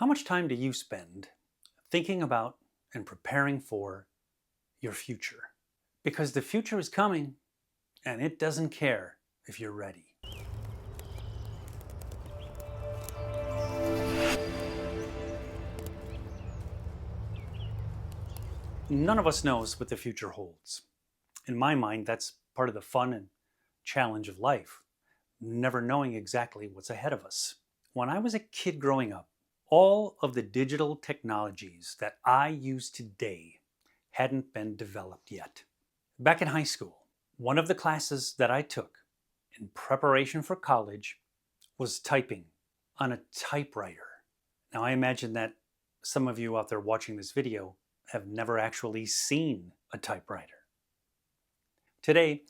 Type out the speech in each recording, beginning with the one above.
How much time do you spend thinking about and preparing for your future? Because the future is coming and it doesn't care if you're ready. None of us knows what the future holds. In my mind, that's part of the fun and challenge of life, never knowing exactly what's ahead of us. When I was a kid growing up, all of the digital technologies that I use today hadn't been developed yet. Back in high school, one of the classes that I took in preparation for college was typing on a typewriter. Now, I imagine that some of you out there watching this video have never actually seen a typewriter. Today,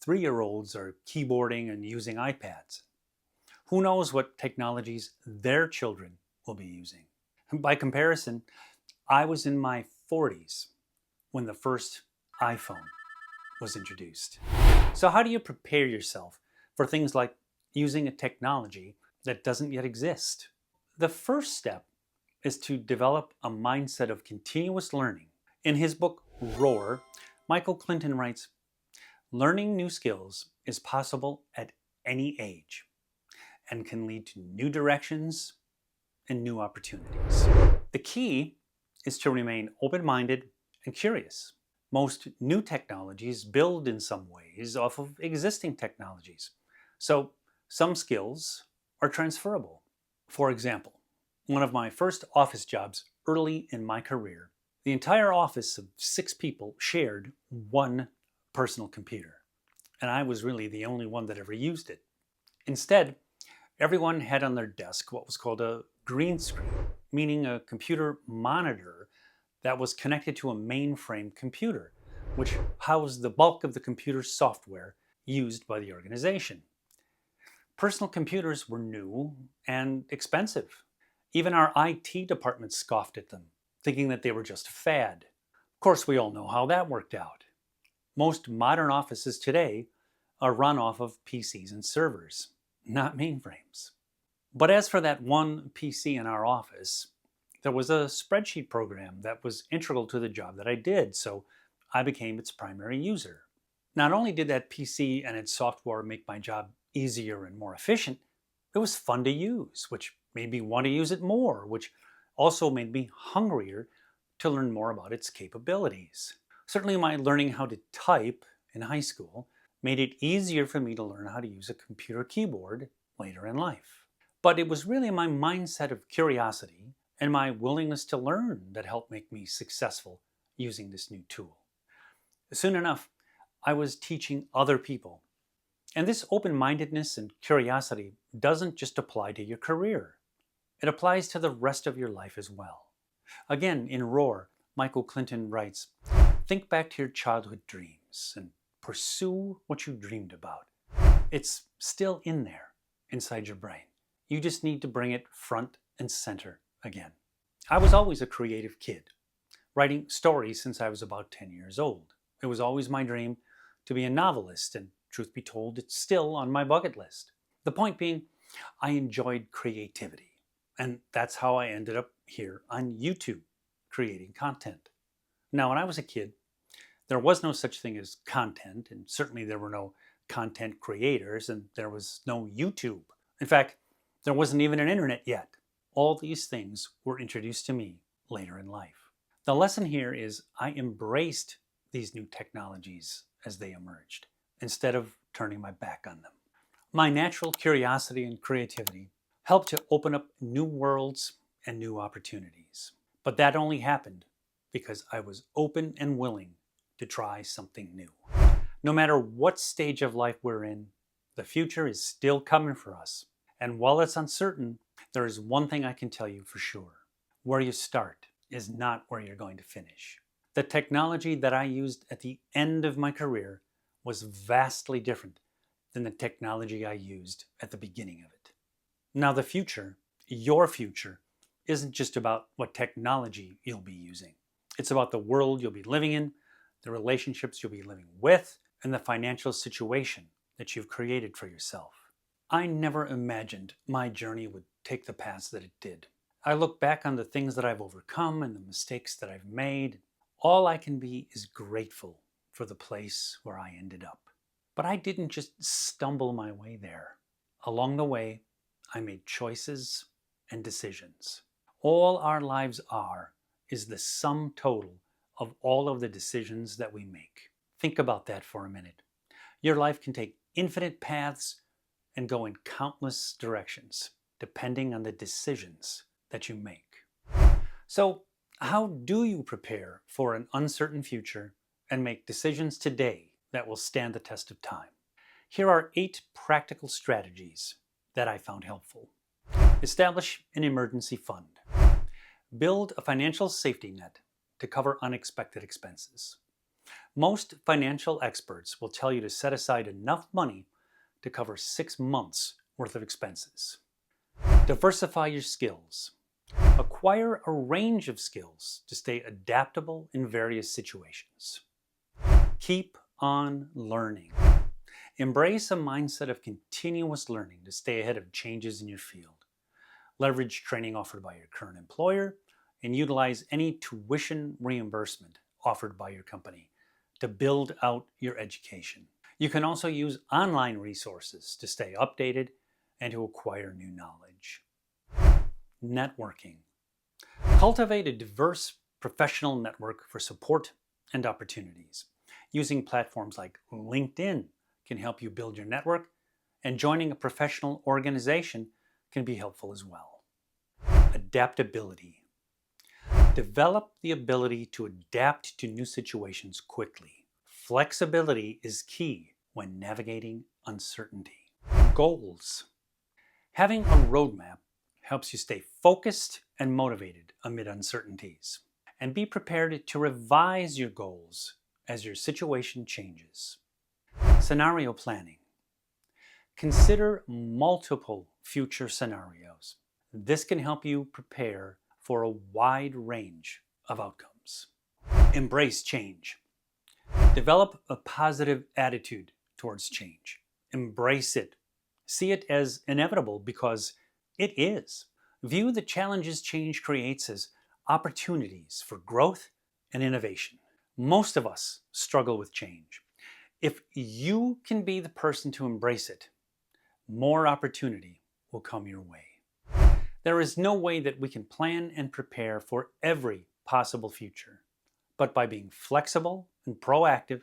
3-year-olds are keyboarding and using iPads. Who knows what technologies their children will be using? By comparison, I was in my 40s when the first iPhone was introduced. So how do you prepare yourself for things like using a technology that doesn't yet exist? The first step is to develop a mindset of continuous learning. In his book, Roar, Michael Clinton writes, "Learning new skills is possible at any age and can lead to new directions and new opportunities." The key is to remain open-minded and curious. Most new technologies build in some ways off of existing technologies, so some skills are transferable. For example, one of my first office jobs early in my career, the entire office of 6 people shared one personal computer, and I was really the only one that ever used it. Instead, everyone had on their desk what was called a green screen, meaning a computer monitor that was connected to a mainframe computer, which housed the bulk of the computer software used by the organization. Personal computers were new and expensive. Even our IT department scoffed at them, thinking that they were just a fad. Of course, we all know how that worked out. Most modern offices today are run off of PCs and servers, not mainframes. But as for that one PC in our office, there was a spreadsheet program that was integral to the job that I did, so I became its primary user. Not only did that PC and its software make my job easier and more efficient, it was fun to use, which made me want to use it more, which also made me hungrier to learn more about its capabilities. Certainly my learning how to type in high school made it easier for me to learn how to use a computer keyboard later in life. But it was really my mindset of curiosity and my willingness to learn that helped make me successful using this new tool. Soon enough, I was teaching other people. And this open-mindedness and curiosity doesn't just apply to your career. It applies to the rest of your life as well. Again, in Roar, Michael Clinton writes, "Think back to your childhood dreams and pursue what you dreamed about. It's still in there, inside your brain. You just need to bring it front and center again." I was always a creative kid, writing stories since I was about 10 years old. It was always my dream to be a novelist, and truth be told, it's still on my bucket list. The point being, I enjoyed creativity, and that's how I ended up here on YouTube, creating content. Now, when I was a kid, there was no such thing as content, and certainly there were no content creators, and there was no YouTube. In fact, there wasn't even an internet yet. All these things were introduced to me later in life. The lesson here is I embraced these new technologies as they emerged, instead of turning my back on them. My natural curiosity and creativity helped to open up new worlds and new opportunities. But that only happened because I was open and willing to try something new. No matter what stage of life we're in, the future is still coming for us. And while it's uncertain, there is one thing I can tell you for sure. Where you start is not where you're going to finish. The technology that I used at the end of my career was vastly different than the technology I used at the beginning of it. Now the future, your future, isn't just about what technology you'll be using. It's about the world you'll be living in, the relationships you'll be living with, and the financial situation that you've created for yourself. I never imagined my journey would take the paths that it did. I look back on the things that I've overcome and the mistakes that I've made. All I can be is grateful for the place where I ended up. But I didn't just stumble my way there. Along the way, I made choices and decisions. All our lives are is the sum total of all of the decisions that we make. Think about that for a minute. Your life can take infinite paths and go in countless directions, depending on the decisions that you make. So, how do you prepare for an uncertain future and make decisions today that will stand the test of time? Here are 8 practical strategies that I found helpful. Establish an emergency fund. Build a financial safety net to cover unexpected expenses. Most financial experts will tell you to set aside enough money to cover 6 months worth of expenses. Diversify your skills. Acquire a range of skills to stay adaptable in various situations. Keep on learning. Embrace a mindset of continuous learning to stay ahead of changes in your field. Leverage training offered by your current employer and utilize any tuition reimbursement offered by your company to build out your education. You can also use online resources to stay updated and to acquire new knowledge. Networking. Cultivate a diverse professional network for support and opportunities. Using platforms like LinkedIn can help you build your network, and joining a professional organization can be helpful as well. Adaptability. Develop the ability to adapt to new situations quickly. Flexibility is key when navigating uncertainty. Goals. Having a roadmap helps you stay focused and motivated amid uncertainties. And be prepared to revise your goals as your situation changes. Scenario planning. Consider multiple future scenarios. This can help you prepare for a wide range of outcomes. Embrace change. Develop a positive attitude towards change. Embrace it. See it as inevitable because it is. View the challenges change creates as opportunities for growth and innovation. Most of us struggle with change. If you can be the person to embrace it, more opportunity will come your way. There is no way that we can plan and prepare for every possible future, but by being flexible and proactive,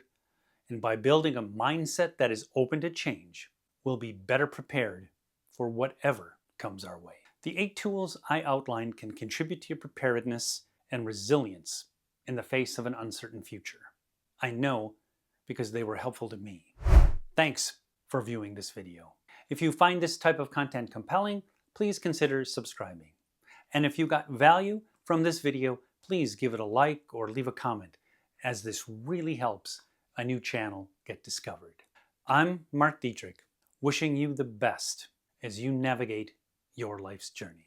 and by building a mindset that is open to change, we'll be better prepared for whatever comes our way. The 8 tools I outlined can contribute to your preparedness and resilience in the face of an uncertain future. I know because they were helpful to me. Thanks for viewing this video. If you find this type of content compelling, please consider subscribing. And if you got value from this video, please give it a like or leave a comment, as this really helps a new channel get discovered. I'm Mark Dietrich, wishing you the best as you navigate your life's journey.